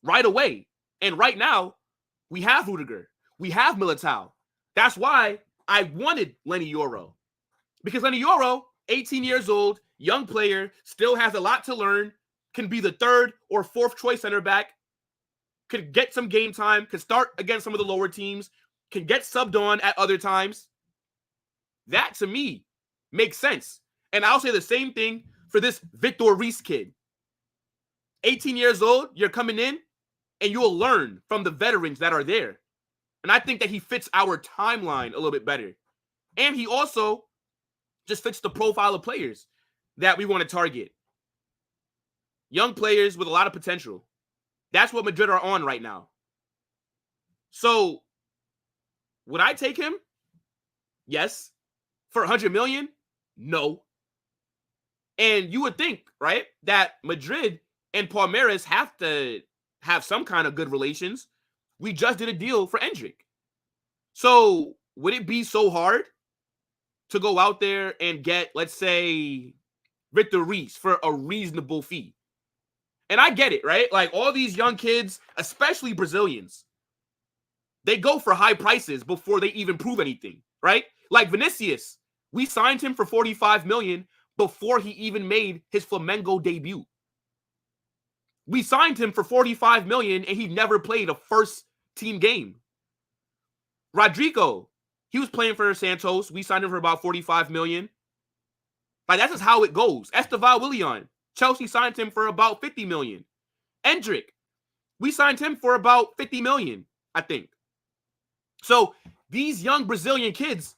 right away. And right now, we have Rudiger. We have Militao. That's why I wanted Lenny Yoro. Because Lenny Yoro, 18 years old, young player, still has a lot to learn, can be the third or fourth choice center back, could get some game time, could start against some of the lower teams, can get subbed on at other times. That, to me, makes sense. And I'll say the same thing for this Vitor Reis kid. 18 years old, you're coming in, and you'll learn from the veterans that are there. And I think that he fits our timeline a little bit better. And he also just fits the profile of players that we want to target. Young players with a lot of potential. That's what Madrid are on right now. So, would I take him? Yes. For 100 million? No. And you would think, right, that Madrid and Palmeiras have to have some kind of good relations. We just did a deal for Endrick. So, would it be so hard to go out there and get, let's say, Vitor Reis for a reasonable fee? And I get it, right? Like, all these young kids, especially Brazilians, they go for high prices before they even prove anything, right? Like Vinicius, we signed him for 45 million before he even made his Flamengo debut. We signed him for 45 million and he never played a first team game. Rodrigo, he was playing for Santos. We signed him for about 45 million. Like, that's just how it goes. Esteval Willian, Chelsea signed him for about 50 million. Endrick, we signed him for about 50 million, I think. So these young Brazilian kids,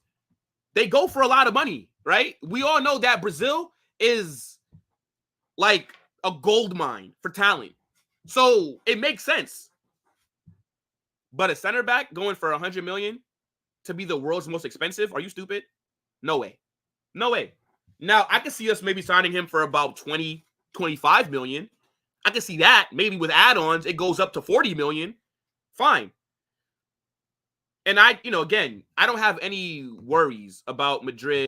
they go for a lot of money, right? We all know that Brazil is like a gold mine for talent. So it makes sense. But a center back going for 100 million to be the world's most expensive? Are you stupid? No way. No way. Now, I could see us maybe signing him for about 20, 25 million. I could see that. Maybe with add-ons, it goes up to 40 million. Fine. And again, I don't have any worries about Madrid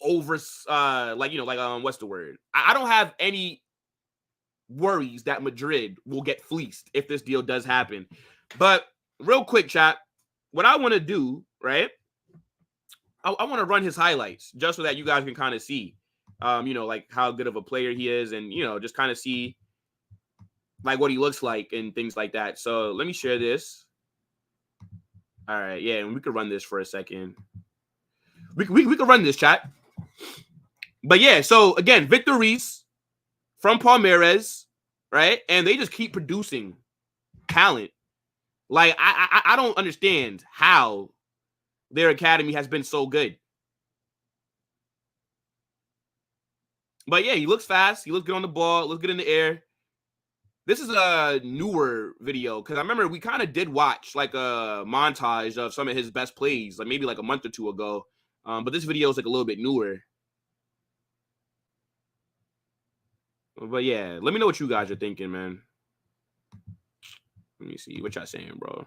over, what's the word? I don't have any worries that Madrid will get fleeced if this deal does happen. But real quick, chat, what I want to do, right? I want to run his highlights just so that you guys can kind of see, like how good of a player he is and, just kind of see like what he looks like and things like that. So let me share this. All right. Yeah. And we could run this for a second. We could run this, chat. But yeah. So again, Vitor Reis from Palmeiras, right? And they just keep producing talent. Like, I don't understand how their academy has been so good. But yeah, he looks fast. He looks good on the ball. Looks good in the air. This is a newer video because I remember we kind of did watch like a montage of some of his best plays, like maybe like a month or two ago. But this video is like a little bit newer. But yeah, let me know what you guys are thinking, man. Let me see what y'all saying, bro.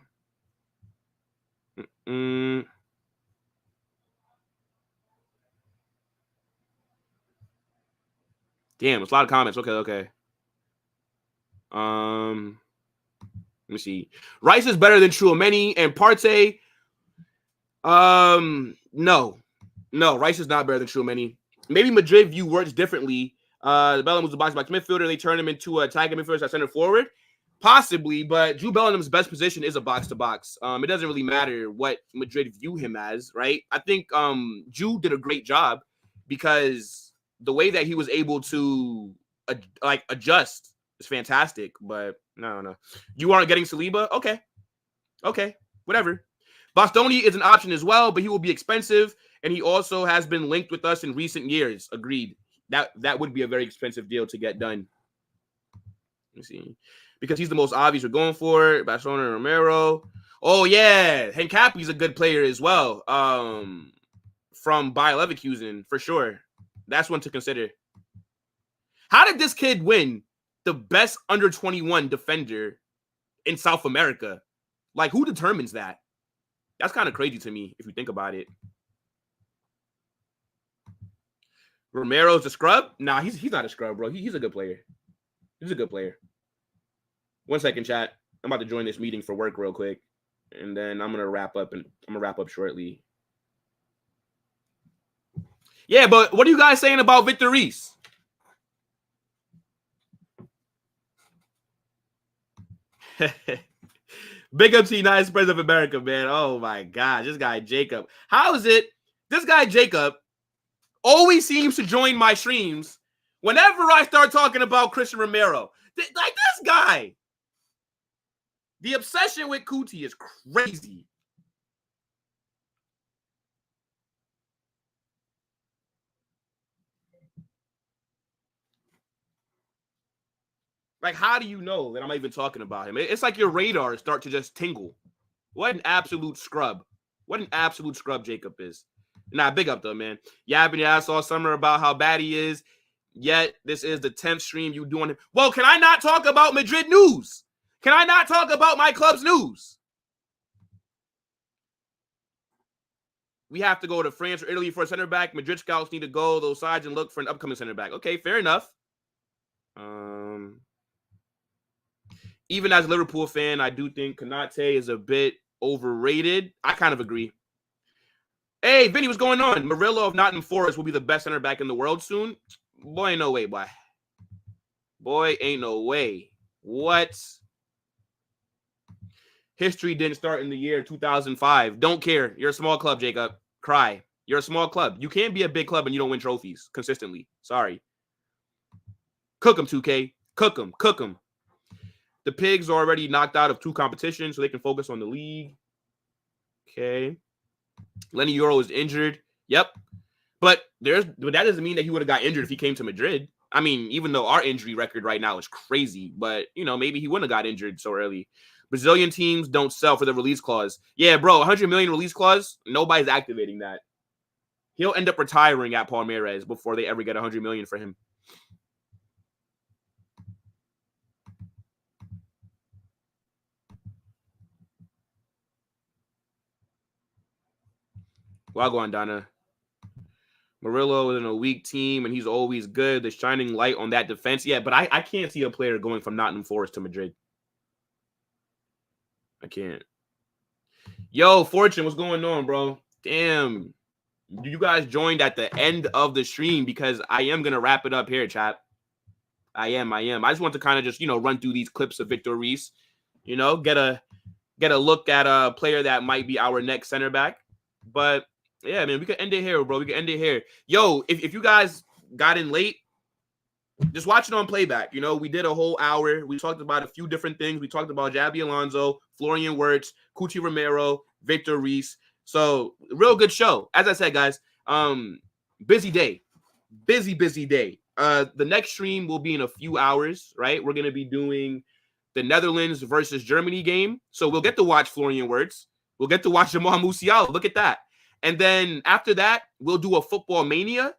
Damn, it's a lot of comments. Okay. Let me see. Rice is better than Tchouaméni and Partey. No. Rice is not better than Tchouaméni. Maybe Madrid view Wirtz differently. Bellingham was the box-to-box midfielder. They turned him into a attacking midfielder at center forward. Possibly, but Jude Bellingham's best position is a box-to-box. It doesn't really matter what Madrid view him as, right? I think Jude did a great job because the way that he was able to adjust is fantastic. But no. You aren't getting Saliba? Okay, whatever. Bastoni is an option as well, but he will be expensive, and he also has been linked with us in recent years. Agreed. That would be a very expensive deal to get done. Let me see. Because he's the most obvious we're going for. Barcelona and Romero. Oh, yeah. Henkapi's a good player as well. From Bayer Leverkusen, for sure. That's one to consider. How did this kid win the best under-21 defender in South America? Like, who determines that? That's kind of crazy to me if you think about it. Romero's a scrub? Nah, he's not a scrub, bro. He's a good player. He's a good player. 1 second, chat. I'm about to join this meeting for work real quick, and then I'm gonna wrap up shortly. Yeah, but what are you guys saying about Vitor Reis? Big up to United Spurs of America, man. Oh my gosh, this guy Jacob. How is it? This guy Jacob always seems to join my streams whenever I start talking about Cristian Romero. Like this guy. The obsession with Cuti is crazy. Like, how do you know that I'm even talking about him? It's like your radar start to just tingle. What an absolute scrub. What an absolute scrub Jacob is. Nah, big up though, man. Yapping your ass all summer about how bad he is. Yet, this is the 10th stream you doing it. Well, can I not talk about Madrid news? Can I not talk about my club's news? We have to go to France or Italy for a center back. Madrid scouts need to go those sides and look for an upcoming center back. Okay, fair enough. Even as a Liverpool fan, I do think Konate is a bit overrated. I kind of agree. Hey, Vinny, what's going on? Murillo of Nottingham Forest will be the best center back in the world soon. Boy, ain't no way, boy. Boy, ain't no way. What? History didn't start in the year 2005. Don't care. You're a small club, Jacob. Cry. You're a small club. You can't be a big club and you don't win trophies consistently. Sorry. Cook them, 2K. Cook them. The Pigs are already knocked out of 2 competitions, so they can focus on the league. Okay. Lenny Euro is injured. Yep. But that doesn't mean that he would have got injured if he came to Madrid. I mean, even though our injury record right now is crazy, but, maybe he wouldn't have got injured so early. Brazilian teams don't sell for the release clause. Yeah, bro, 100 million release clause, nobody's activating that. He'll end up retiring at Palmeiras before they ever get 100 million for him. Wagwan, Donna. Murillo is in a weak team, and he's always good. The shining light on that defense. Yeah, but I can't see a player going from Nottingham Forest to Madrid. I can't. Yo, Fortune, what's going on, bro? Damn. You guys joined at the end of the stream because I am going to wrap it up here, chat. I am. I just want to kind of just, run through these clips of Vitor Reis, get a look at a player that might be our next center back. But yeah, man, we could end it here, bro. We could end it here. Yo, if you guys got in late, just watch it on playback. We did a whole hour. We talked about a few different things. We talked about Xabi Alonso, Florian Wirtz, Cuti Romero, Vitor Reis. So, real good show. As I said, guys, busy day. Busy day. The next stream will be in a few hours, right? We're going to be doing the Netherlands versus Germany game. So, we'll get to watch Florian Wirtz. We'll get to watch Jamal Musiala. Look at that. And then after that, we'll do a football mania.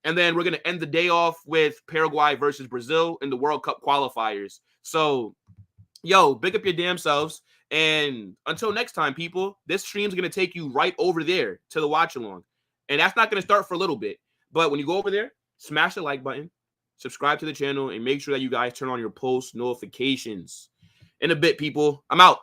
And then we're going to end the day off with Paraguay versus Brazil in the World Cup qualifiers. So, yo, big up your damn selves. And until next time, people, this stream's going to take you right over there to the watch along. And that's not going to start for a little bit. But when you go over there, smash the like button, subscribe to the channel, and make sure that you guys turn on your post notifications. In a bit, people, I'm out.